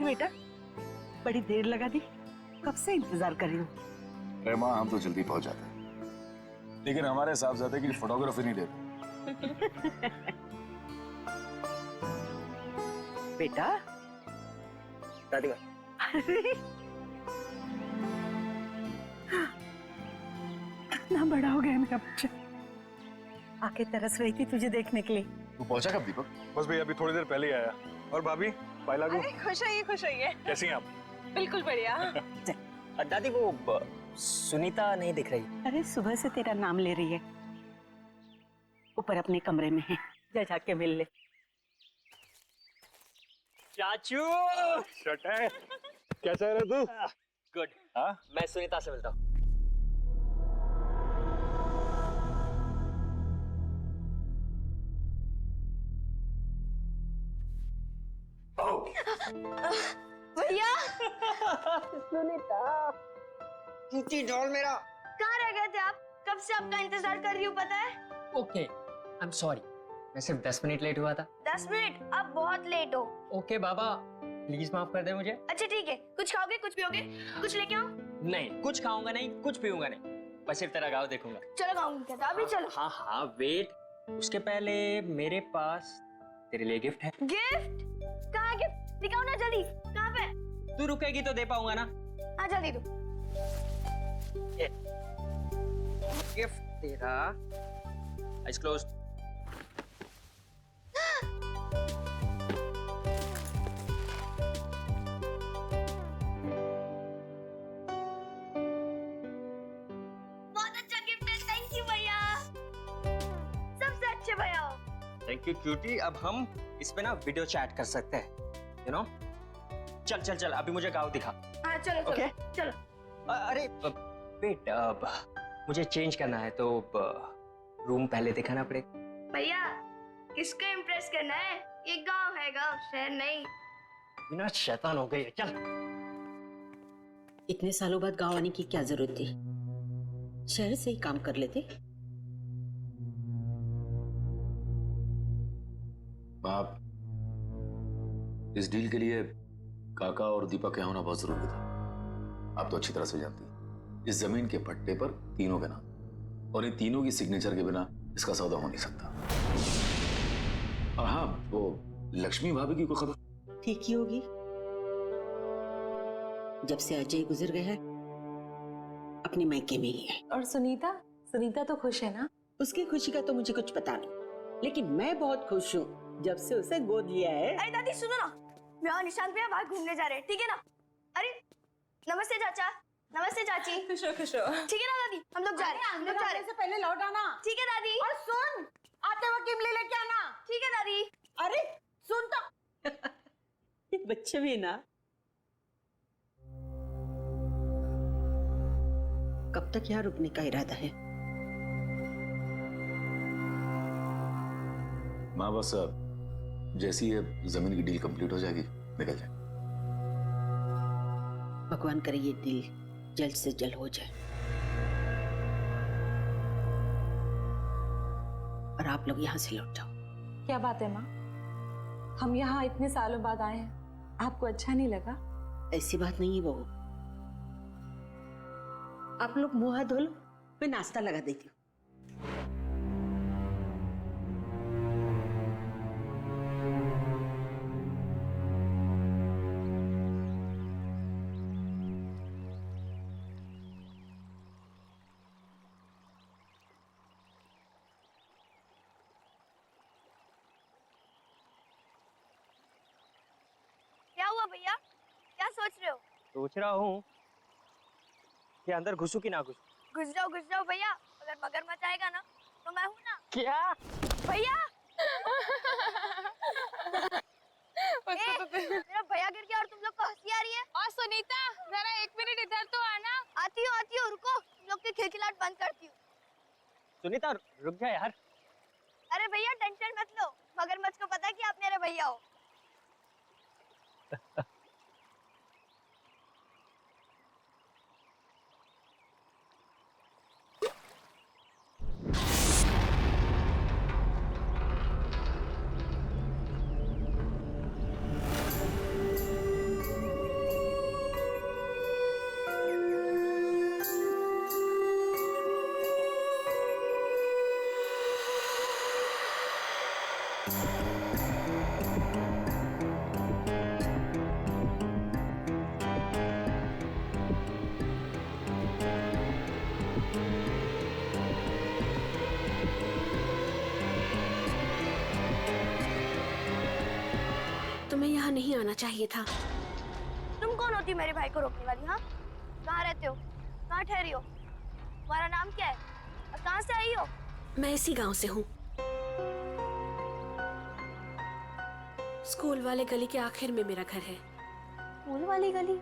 अरे बेटा, बड़ी देर लगा दी, कब से इंतजार कर रही हूँ। अरे माँ, हम तो जल्दी पहुंच जाते हैं, लेकिन हमारे साहबजादे की फोटोग्राफी नहीं देते। बेटा, दादी माँ, अरे कितना बड़ा हो गया मेरा बच्चा। आके तरस रही थी तुझे देखने के लिए। तू पहुंचा कब दीपक? बस भैया अभी थोड़ी देर पहले ही आया। और भाभी, बाय लागू। अरे खुश होइए, खुश होइए। कैसी हैं आप? बिल्कुल बढ़िया। दादी वो सुनीता नहीं दिख रही। अरे सुबह से तेरा नाम ले रही है, ऊपर अपने कमरे में है, जा जाके मिल ले। चाचू, शट है। कैसा है रे तू? गुड। हाँ? मैं सुनीता से मिलता हूँ। भैया सुनीता, नीचे डॉल मेरा। कहाँ रह गए थे आप? कब से आपका इंतजार कर रही हूँ पता है। ओके, आई एम सॉरी, मैं सिर्फ 10 मिनट लेट हुआ था। 10 मिनट? अब बहुत लेट हो। ओके बाबा, प्लीज माफ कर दे मुझे। अच्छा ठीक है, कुछ खाओगे, कुछ पियोगे, कुछ लेके आओ? नहीं, कुछ खाऊंगा नहीं, कुछ पीऊंगा नहीं, बस सिर्फ तेरा गाँव देखूंगा। चलो खाऊंगी कहता, अभी चलो। हाँ हाँ वेट, उसके पहले मेरे पास तेरे लिए गिफ्ट है। गिफ्ट? कहाँ गिफ्ट? दिखाओ ना जल्दी, कहाँ पे? तू रुकेगी तो दे पाऊंगा ना। हाँ जल्दी दो। गिफ्ट तेरा, आइज क्लोज्ड। बहुत अच्छा गिफ्ट है, थैंक यू भैया, सबसे अच्छे भैया हो। Thank you cutie. अब हम इस पे ना वीडियो चैट कर सकते हैं, यू नो। चल चल चल, अभी मुझे गाँव दिखा। हाँ चलो चलो Okay. चलो। अरे वेट, मुझे चेंज करना है तो रूम पहले दिखाना पड़ेगा। भैया किसको इम्प्रेस करना है? ये गांव है, गांव, शहर नहीं। बिना शैतान हो गई है, चल। इतने सालों बाद गांव आने की क्या जरूरत थी, शहर से ही काम कर लेते। बाप, इस डील के लिए काका और दीपक के होना बहुत जरूरी था। आप तो अच्छी तरह से जानती हैं, इस जमीन के पट्टे पर तीनों के नाम, और इन तीनों की सिग्नेचर के बिना इसका सौदा हो नहीं सकता। और हाँ, वो लक्ष्मी भाभी की कोई खबर? ठीक ही होगी, जब से अजय गुजर गया है अपने मायके में ही है। और सुनीता, सुनीता तो खुश है ना? उसकी खुशी का तो मुझे कुछ पता नहीं, लेकिन मैं बहुत खुश हूँ जब से उसे गोद लिया है। अरे दादी सुनो ना, मैं और निशांत भैया बाहर घूमने जा रहे हैं, ठीक है ना? अरे नमस्ते चाचा, नमस्ते चाची। खुश हो, खुश हो। ठीक है ना दादी, हम लोग जा रहे हैं, हम लोग जा रहे हैं। से पहले लौट आना। ठीक है दादी। और सुन, आते वक्त इमली लेके आना। ठीक है दादी। अरे सुन तो। ये बच्चे भी ना, कब तक यहाँ रुकने का इरादा है? माँ बस जैसी ये जमीन की डील कंप्लीट हो जाएगी निकल जाए। भगवान करे ये डील जल्द से जल्द हो जाए और आप लोग यहाँ से लौट जाओ। क्या बात है माँ, हम यहाँ इतने सालों बाद आए हैं, आपको अच्छा नहीं लगा? ऐसी बात नहीं है बहू, आप लोग मुंह हाथ धो लो, मैं नाश्ता लगा देती हूँ। क्या हुआ भैया, क्या सोच रहे हो? सोच रहा हूँ कि अंदर घुसू कि ना घुसू। घुस जाओ भैया, अगर मगरमच्छ आएगा ना तो मैं हूँ ना। क्या? भैया मेरा भैया गिर गया और तुम लोग को हंसी आ रही है। और सुनीता, जरा 1 मिनट इधर तो आना। आती हो रुको, तुम लोग की खिलखिलाहट बंद करती हूँ। सुनीता रुक जा यार। अरे भैया टेंशन मत लो, मगरमच्छ को पता है कि आप मेरे भैया हो। तुम्हें यहाँ नहीं आना चाहिए था। तुम कौन होती मेरे भाई को रोकने वाली? हाँ, कहाँ रहते हो, कहाँ ठहरी हो, तुम्हारा नाम क्या है और कहाँ से आई हो? मैं इसी गांव से हूँ। स्कूल वाले गली के आखिर में मेरा घर है। स्कूल वाली गली?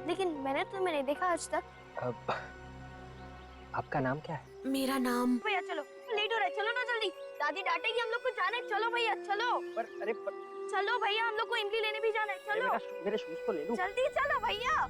लेकिन मैंने तुम्हें नहीं देखा आज तक। अब आपका नाम क्या है? मेरा नाम भैया चलो, लेट हो रहा है, चलो ना जल्दी, दादी डांटेगी हम लोग को, जाना है। चलो भैया चलो, चलो भैया, हम लोग को इमली लेने भी जाना है, चलो मेरे शूज तो ले लूं। जल्दी चलो भैया।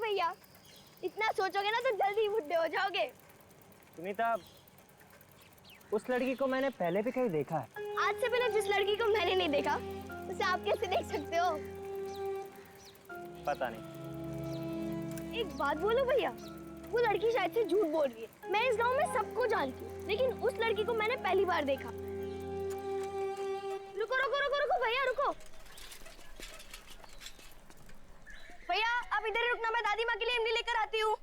भैया, इतना सोचोगे ना तो जल्दी ही बुढ़े हो जाओगे। सुनीता, उस लड़की को मैंने पहले भी कहीं देखा है। आज से पहले जिस लड़की को मैंने नहीं देखा उसे आप कैसे देख सकते हो? पता नहीं। एक बात बोलो भैया, वो लड़की शायद से झूठ बोल रही है। मैं इस गांव में सबको जानती हूँ, लेकिन उस लड़की को मैंने पहली बार देखा। रुको रुको रुको रुको भैया, रुको भैया, आप इधर ही रुकना, मैं दादी माँ के लिए इमली लेकर आती हूँ।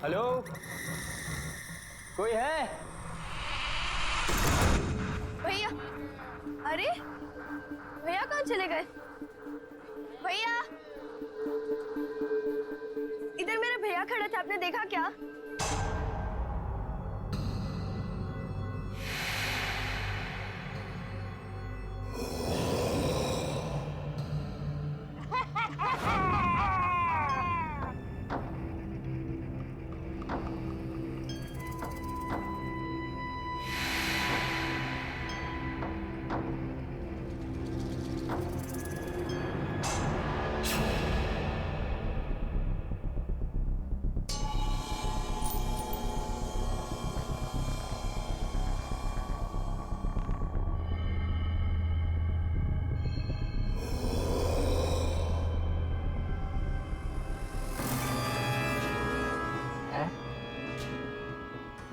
हेलो, कोई है? भैया, अरे भैया कहाँ चले गए? भैया, इधर मेरे भैया खड़े थे, आपने देखा क्या?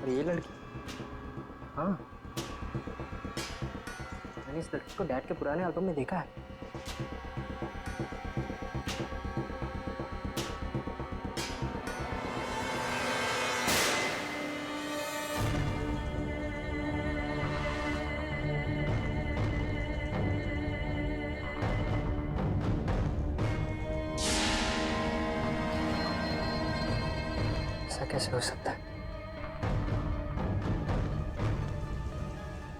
और ये लड़की, हाँ मैंने इस लड़की को डैड के पुराने एल्बम में देखा है। ऐसा कैसे हो सकता है?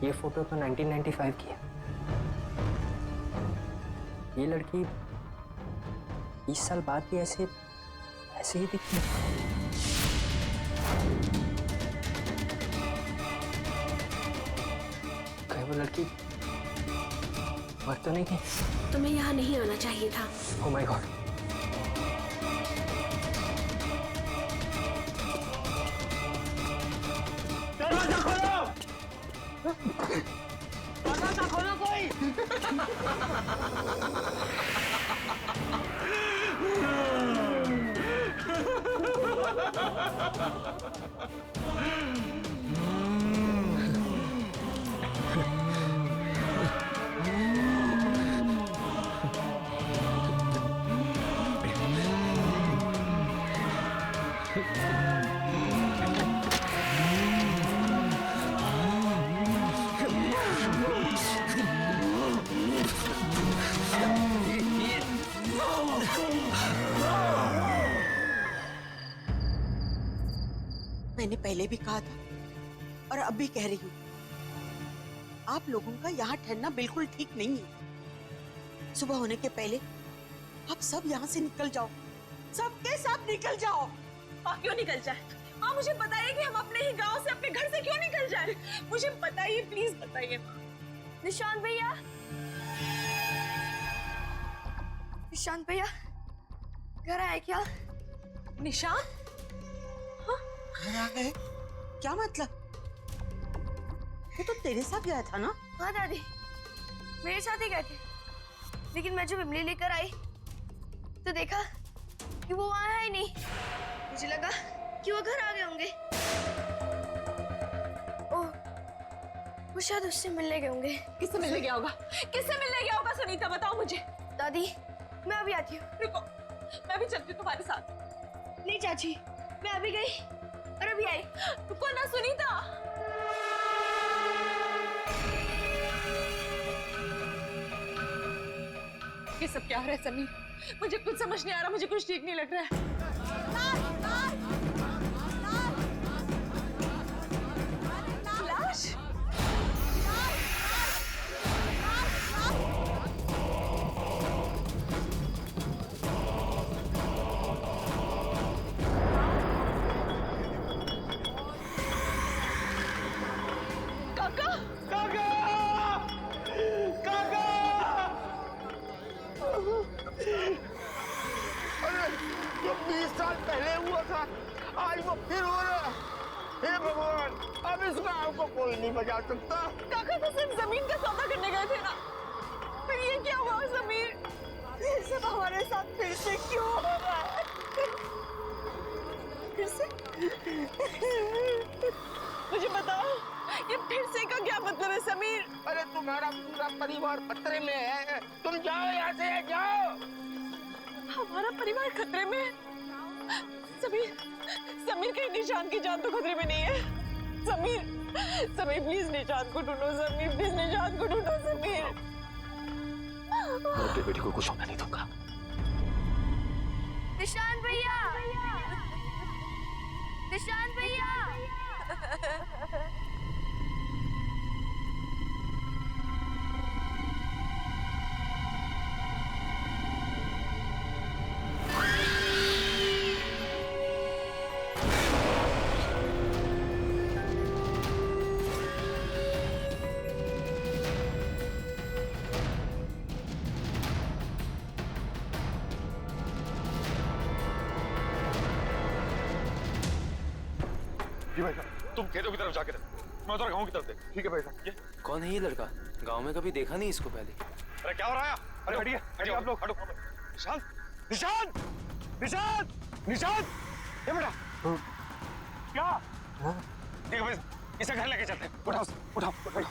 ये फोटो तो 1995 की है। ये लड़की 20 साल बाद भी ऐसे ही दिखती है। कहीं वो लड़की मर तो नहीं गई? तुम्हें यहाँ नहीं आना चाहिए था। Oh my God! दरवाजा खोलो! दरवाजा खोलो कोई! मैंने पहले भी कहा था और अब भी कह रही हूँ, आप लोगों का यहाँ ठहरना बिल्कुल ठीक नहीं है। सुबह होने के पहले आप सब यहाँ से निकल जाओ, सबके सब निकल जाओ। आप क्यों निकल जाए? आप मुझे बताइए कि हम अपने ही गांव से, अपने घर से क्यों निकल जाए? मुझे बताइए, प्लीज बताइए। निशांत भैया, निशांत भैया घर आए क्या? निशांत? घर आ गए? क्या मतलब? वो तो तेरे साथ गया था ना? हाँ दादी, मेरे साथ ही गए थे, लेकिन मैं जब इमली लेकर आई तो देखा कि वो वहाँ है ही नहीं। मुझे लगा कि वो घर आ गए होंगे। ओह, वो शायद उससे मिलने गए होंगे। किससे मिलने गया होगा? किससे मिलने गया होगा? सुनीता बताओ मुझे। दादी, मैं अभी आती हूँ। रुको, मैं भी चलती हूँ तुम्हारे साथ। नहीं चाची, मैं अभी गई और अभी आई। रुको ना सुनीता। ये सब क्या हो रहा है समीर? मुझे कुछ समझ नहीं आ रहा, मुझे कुछ ठीक नहीं लग रहा है। लाश? काका! काका! काका! अरे जो 20 साल पहले हुआ था आज वो फिर हो रहा है। हे भगवान, अब इस गांव को कोई नहीं बचा सकता। काका तो सिर्फ जमीन का सौदा करने गए थे ना, फिर ये क्या हुआ समीर? ये सब हमारे साथ फिर से क्यों हो रहा है? फिर से? मुझे बताओ, ये फिर से का क्या मतलब है समीर? अरे तुम्हारा पूरा परिवार खतरे में है, तुम जाओ यहाँ से, जाओ। हमारा परिवार खतरे में है? समीर, समीर कहीं निशांत की जान तो खतरे में नहीं है? समीर, समीर प्लीज निशांत को ढूंढो। समीर प्लीज निशांत को ढूंढो। समीर, मैं अपनी बेटी को कुछ होने नहीं दूंगा। निशांत भैया, निशांत भैया। जी भाई साहब, तुम खेतों की तरफ जाके रहो, मैं उधर गाँव की तरफ देख। ठीक है भाई साहब। ये कौन है ये लड़का? गांव में कभी देखा नहीं इसको पहले। अरे क्या हो रहा है? अरे हटिए, हटिए आप लोग, हटो। निशांत, निशांत, निशांत, निशांत, ये बेटा। क्या? ठीक है, बस इसे घर लेके चलते हैं। उठाओ उठाओ उठाओ।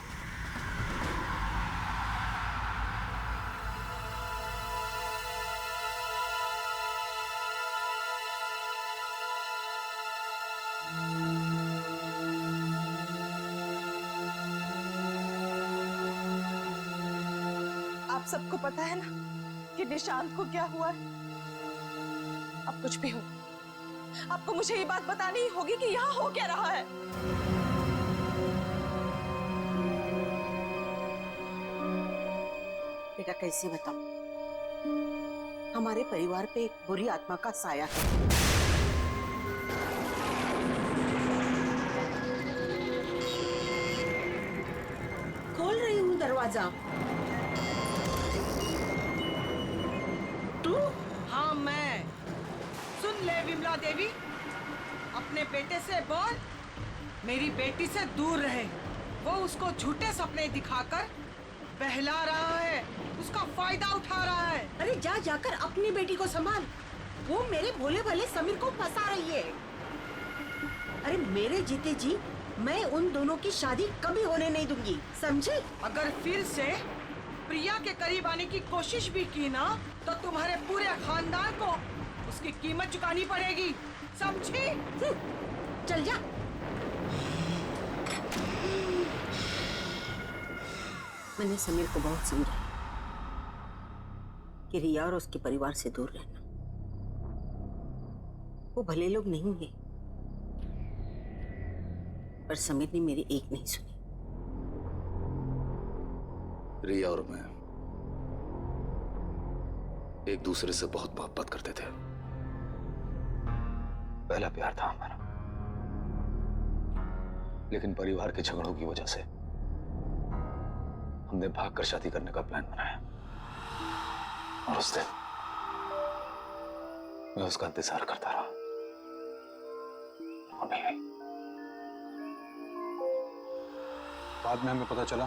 आप सबको पता है ना कि निशांत को क्या हुआ है। अब कुछ भी हो, आपको मुझे ये बात बतानी ही होगी कि यहाँ हो क्या रहा है। बेटा कैसे बताऊं, हमारे परिवार पे एक बुरी आत्मा का साया है। खोल रही हूँ दरवाजा। तू? हाँ मैं। सुन ले विमला देवी, अपने बेटे से बोल मेरी बेटी से दूर रहे। वो उसको झूठे सपने दिखाकर बहला रहा है, उसका फायदा उठा रहा है। अरे जा जाकर अपनी बेटी को संभाल, वो मेरे भोले भाले समीर को फंसा रही है। अरे मेरे जीते जी मैं उन दोनों की शादी कभी होने नहीं दूंगी, समझे? अगर फिर से प्रिया के करीब आने की कोशिश भी की ना तो तुम्हारे पूरे खानदान को उसकी कीमत चुकानी पड़ेगी, समझी? चल जा। मैंने समीर को बहुत समझाया कि रिया और उसके परिवार से दूर रहना। वो भले लोग नहीं है, पर समीर ने मेरी एक नहीं सुनी। रिया और मैं एक दूसरे से बहुत मोहब्बत करते थे। पहला प्यार था हमारा, लेकिन परिवार के झगड़ों की वजह से हमने भागकर शादी करने का प्लान बनाया। और उस दिन मैं उसका इंतजार करता रहा, वो नहीं आई। बाद में हमें पता चला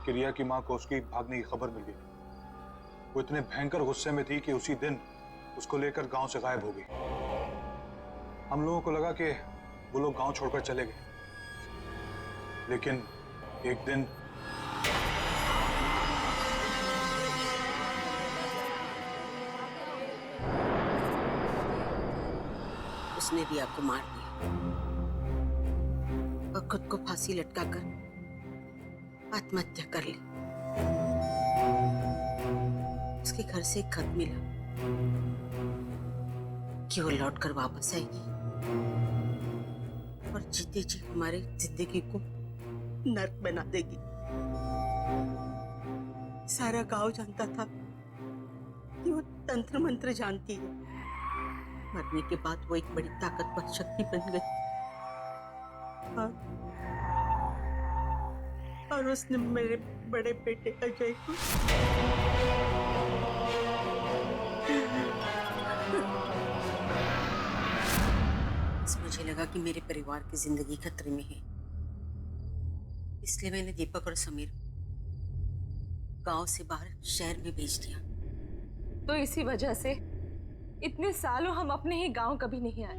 कि रिया की मां को उसकी भागने की खबर मिल गई। वो इतने भयंकर गुस्से में थी कि उसी दिन उसको लेकर गांव से गायब हो गई। हम लोगों को लगा कि वो लोग गांव छोड़कर चले गए, लेकिन एक दिन उसने रिया को मार दिया और खुद को फांसी लटकाकर आत्महत्या कर ली। उसके घर से एक खत मिला कि वो लौटकर वापस आएगी और जीते जी हमारी जिंदगी को नर्क बना देगी। सारा गांव जानता था कि वो तंत्र मंत्र जानती है। मरने के बाद वो एक बड़ी ताकतवर शक्ति बन गई और उसने मेरे बड़े बेटे अजय को मुझे लगा कि मेरे परिवार की जिंदगी खतरे में है, इसलिए मैंने दीपक और समीर गांव से बाहर शहर में भेज दिया। तो इसी वजह से इतने सालों हम अपने ही गांव कभी नहीं आए।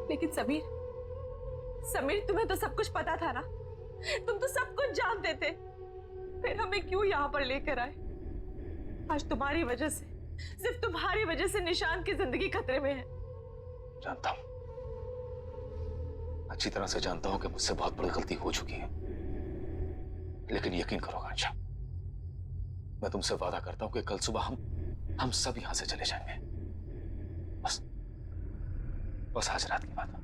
लेकिन समीर तुम्हें तो सब कुछ पता था ना, तुम तो सब कुछ जानते थे, फिर हमें क्यों यहाँ पर लेकर आए? आज तुम्हारी वजह से, सिर्फ तुम्हारी वजह से निशांत की जिंदगी खतरे में है। जानता हूं, अच्छी तरह से जानता हूं कि मुझसे बहुत बड़ी गलती हो चुकी है, लेकिन यकीन करो आंशा, मैं तुमसे वादा करता हूं कि कल सुबह हम सब यहां से चले जाएंगे। बस आज रात की बात है।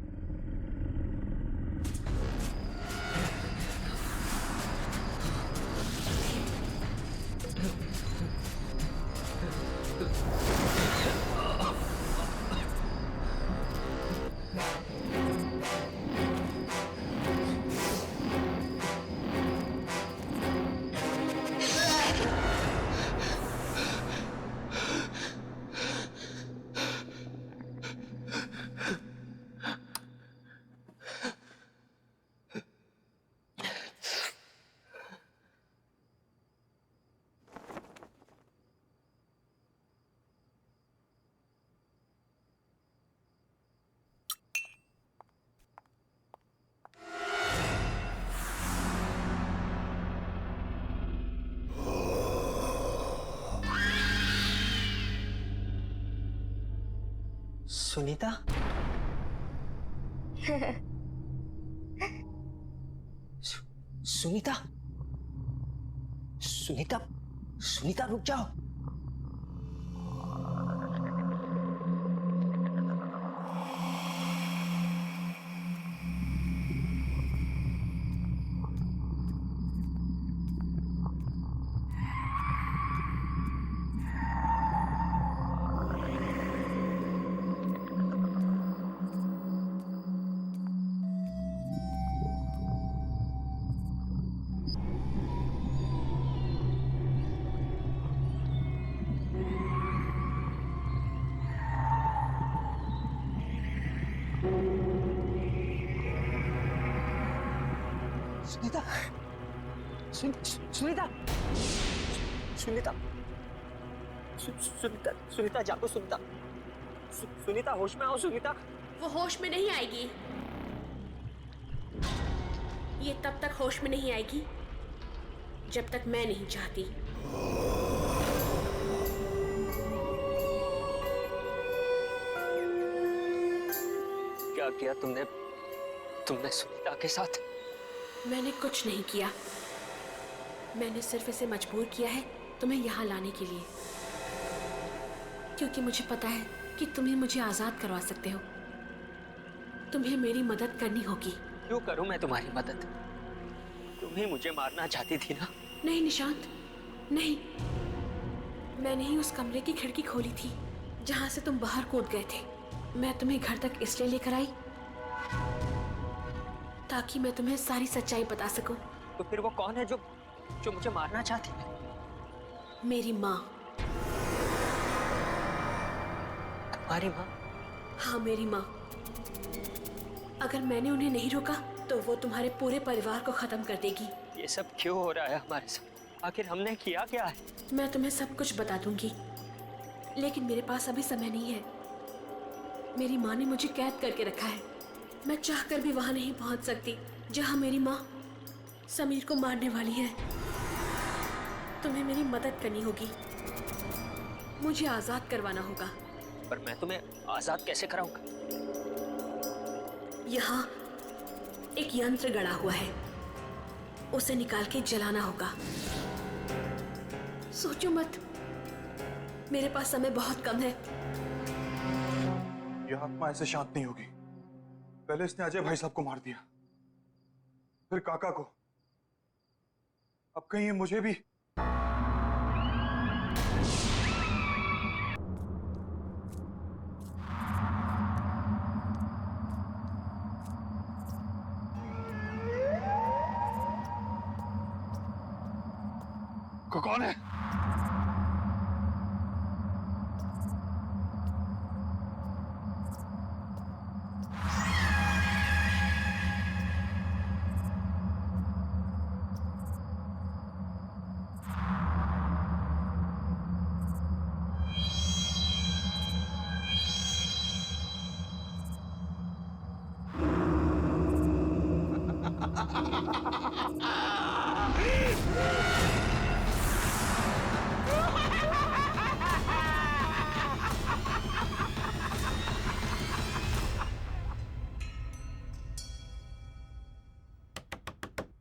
सुनीता? सुनीता? सुनीता? सुनीता रुक जाओ। सुनीता, सुनीता, सुनीता, सुनीता, सुनीता जागो सुनीता, सुनीता होश में आओ सुनीता। वो होश में नहीं आएगी। ये तब तक होश में नहीं आएगी जब तक मैं नहीं चाहती। क्या किया तुमने सुनीता के साथ? मैंने कुछ नहीं किया। मैंने सिर्फ इसे मजबूर किया है तुम्हें यहाँ लाने के लिए, क्योंकि मुझे पता है कि तुम्हें मुझे आजाद करवा सकते हो। तुम्हें मेरी मदद करनी होगी। क्यों करूं मैं तुम्हारी मदद? तुम ही मुझे मारना चाहती थी ना? नहीं निशांत, नहीं। मैंने ही उस कमरे की खिड़की खोली थी जहां से तुम बाहर कूद गए थे। मैं तुम्हें घर तक इसलिए लेकर आई ताकि मैं तुम्हें सारी सच्चाई बता सकूं। तो फिर वो कौन है जो मुझे मारना चाहती है? मेरी माँ। तुम्हारी माँ? हाँ, मेरी माँ। अगर मैंने उन्हें नहीं रोका तो वो तुम्हारे पूरे परिवार को खत्म कर देगी। ये सब क्यों हो रहा है हमारे साथ? आखिर हमने किया क्या है? मैं तुम्हें सब कुछ बता दूंगी, लेकिन मेरे पास अभी समय नहीं है। मेरी माँ ने मुझे कैद करके रखा है। मैं चाहकर भी वहां नहीं पहुंच सकती जहां मेरी माँ समीर को मारने वाली है। तुम्हें मेरी मदद करनी होगी। मुझे आजाद करवाना होगा। पर मैं तुम्हें आजाद कैसे कराऊंगा? यहाँ एक यंत्र गड़ा हुआ है, उसे निकाल के जलाना होगा। सोचो मत, मेरे पास समय बहुत कम है। यह आत्मा ऐसे शांत नहीं होगी। पहले इसने अजय भाई साहब को मार दिया, फिर काका को, अब कहीं ये मुझे भी। कौन है?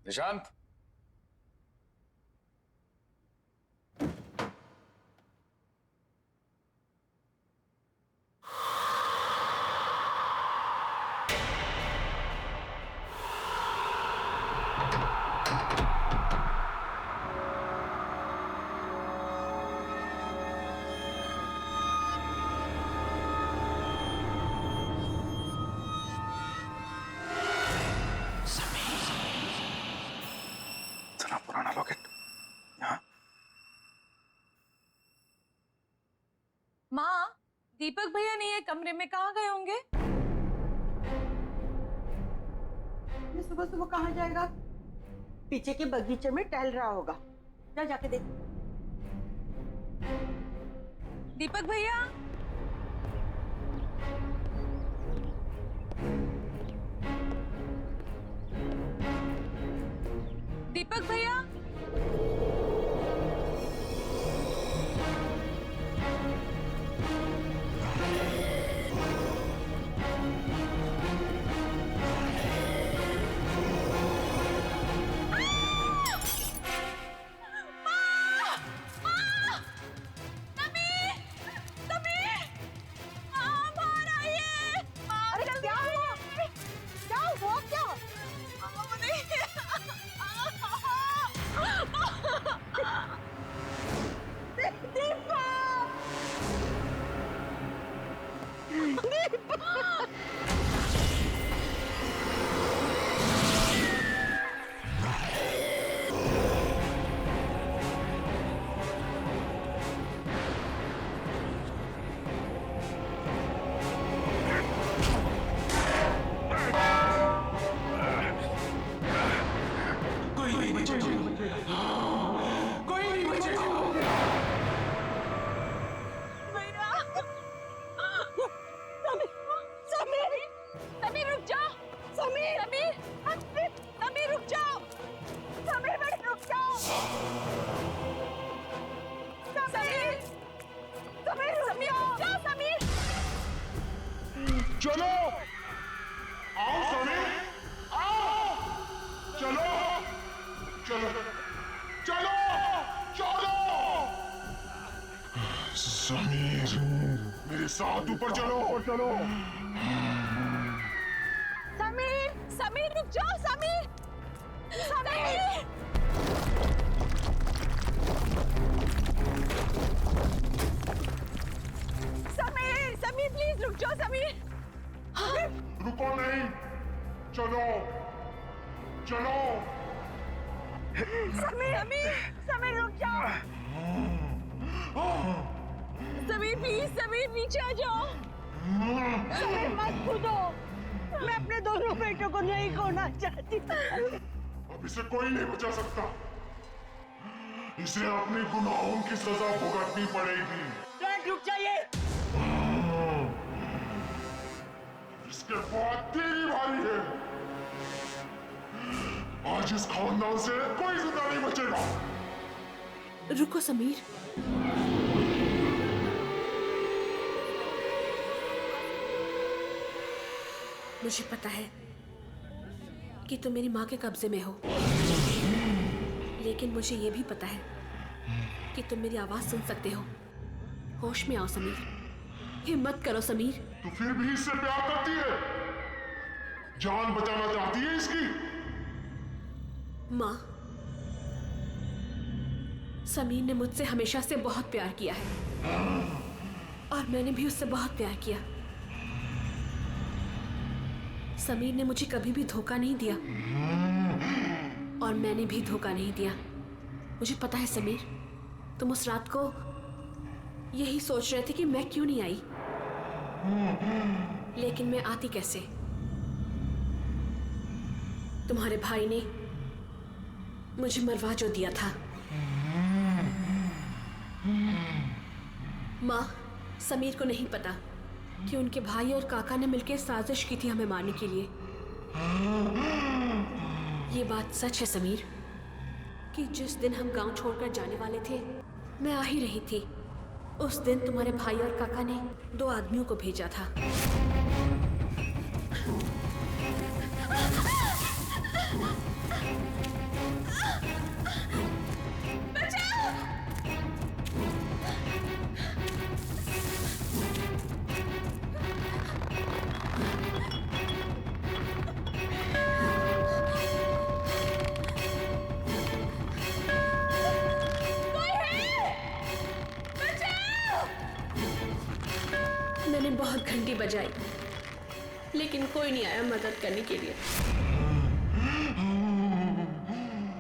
निशांत, इतना पुराना लॉकेट यहाँ। माँ, दीपक भैया नहीं है कमरे में, कहाँ गए होंगे? सुबह सुबह कहाँ जाएगा? पीछे के बगीचे में टहल रहा होगा। जा जाके देख। दीपक भैया, दीपक भैया, चलो आओ समीर आओ चलो चलो चलो चलो समीर मेरे साथ ऊपर चलो चलो समीर समीर रुक जाओ समीर समीर समीर समीर प्लीज रुक जाओ समीर रुको नहीं चलो चलो समीर समीर समीर रुक जाओ समीर प्लीज समीर नीचे आ जाओ समीर मत कूदो मैं अपने दोनों बेटों को नहीं खोना चाहती अब इसे कोई नहीं बचा सकता इसे अपने गुनाहों की सजा भुगतनी पड़ेगी रुक जाइए इसके बाद तेरी बारी है आज इस खानदान से कोई जिंदा नहीं बचेगा रुको समीर, मुझे पता है कि तुम मेरी माँ के कब्जे में हो, लेकिन मुझे ये भी पता है कि तुम मेरी आवाज सुन सकते हो। होश में आओ समीर, हिम्मत करो समीर। तू फिर भी इससे प्यार करती है, जान बचाना चाहती है इसकी। माँ, समीर ने मुझसे हमेशा से बहुत प्यार किया है और मैंने भी उससे बहुत प्यार किया। समीर ने मुझे कभी भी धोखा नहीं दिया और मैंने भी धोखा नहीं दिया। मुझे पता है समीर, तुम उस रात को यही सोच रहे थे कि मैं क्यों नहीं आई, लेकिन मैं आती कैसे? तुम्हारे भाई ने मुझे मरवा जो दिया था। माँ, समीर को नहीं पता कि उनके भाई और काका ने मिलकर साजिश की थी हमें मारने के लिए। ये बात सच है समीर कि जिस दिन हम गांव छोड़कर जाने वाले थे, मैं आ ही रही थी। उस दिन तुम्हारे भाई और काका ने 2 आदमियों को भेजा था। मैंने बहुत घंटी बजाई, लेकिन कोई नहीं आया मदद करने के लिए,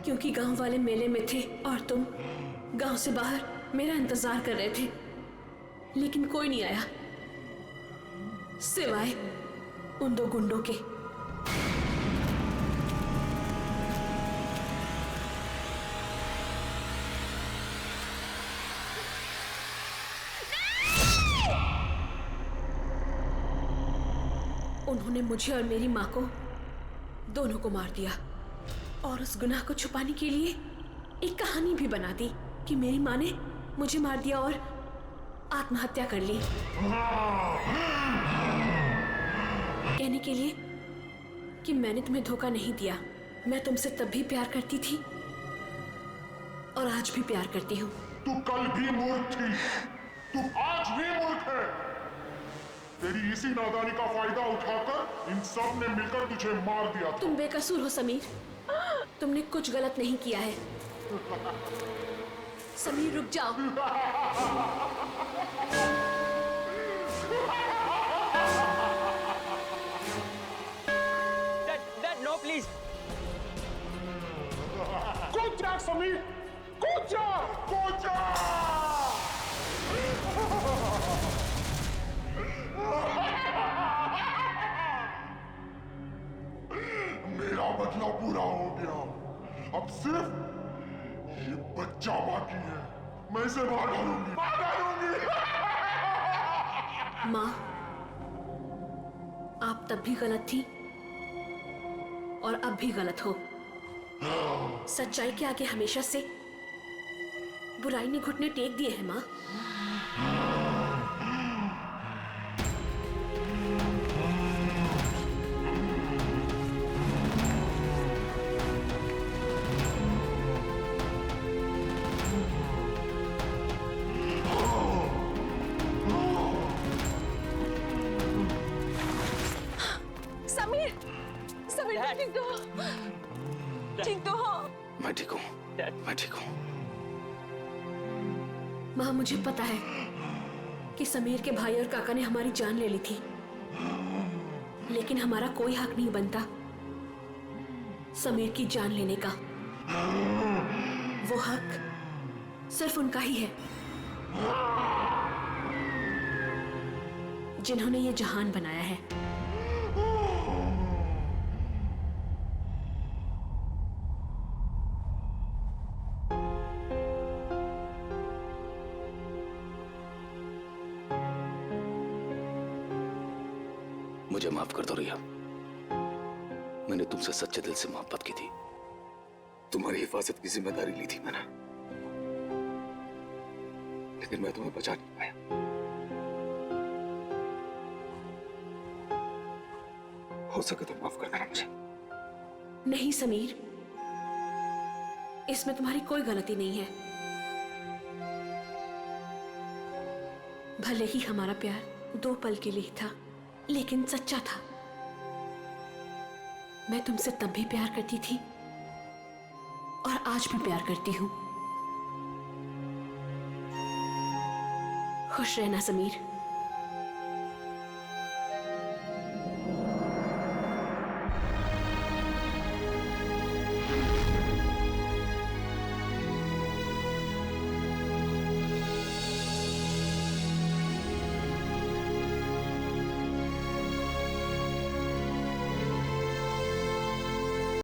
क्योंकि गांव वाले मेले में थे और तुम गांव से बाहर मेरा इंतजार कर रहे थे, लेकिन कोई नहीं आया सिवाय उन 2 गुंडों के। उन्होंने मुझे और मेरी माँ को, दोनों को मार दिया और उस गुनाह को छुपाने के लिए एक कहानी भी बना दी कि मेरी माँ ने मुझे मार दिया और आत्महत्या कर ली, कहने के लिए कि मैंने तुम्हें धोखा नहीं दिया, मैं तुमसे तब भी प्यार करती थी और आज भी प्यार करती हूँ। तू कल भी मूर्ख थी, तू आज भी मूर्ख है। तेरी इसी नादानी का फायदा उठाकर इन सब ने मिलकर तुझे मार दिया। तुम बेकसूर हो समीर, तुमने कुछ गलत नहीं किया है। समीर रुक जाओ। समीर, कूद जा, कूद जा। मेरा बदला पूरा हो गया, अब सिर्फ ये बच्चा बाकी है। मैं इसे मार डालूंगी, मार डालूंगी। माँ, आप तब भी गलत थी और अब भी गलत हो। सच्चाई के आगे हमेशा से बुराई ने घुटने टेक दिए हैं माँ। समीर, समीर ठीक तो हो? ठीक तो हो? मैं ठीक हूँ, मैं ठीक हूँ। माँ, मुझे पता है कि समीर के भाई और काका ने हमारी जान ले ली थी, लेकिन हमारा कोई हक नहीं बनता समीर की जान लेने का। वो हक सिर्फ उनका ही है जिन्होंने ये जहान बनाया है। मुझे माफ कर दो रिया, मैंने तुमसे सच्चे दिल से मोहब्बत की थी। तुम्हारी हिफाजत की जिम्मेदारी ली थी मैंने, लेकिन मैं तुम्हें बचा नहीं पाया। हो सके तो माफ कर देना मुझे। नहीं समीर, इसमें तुम्हारी कोई गलती नहीं है। भले ही हमारा प्यार 2 पल के लिए था, लेकिन सच्चा था। मैं तुमसे तब भी प्यार करती थी और आज भी प्यार करती हूं। खुश रहना समीर।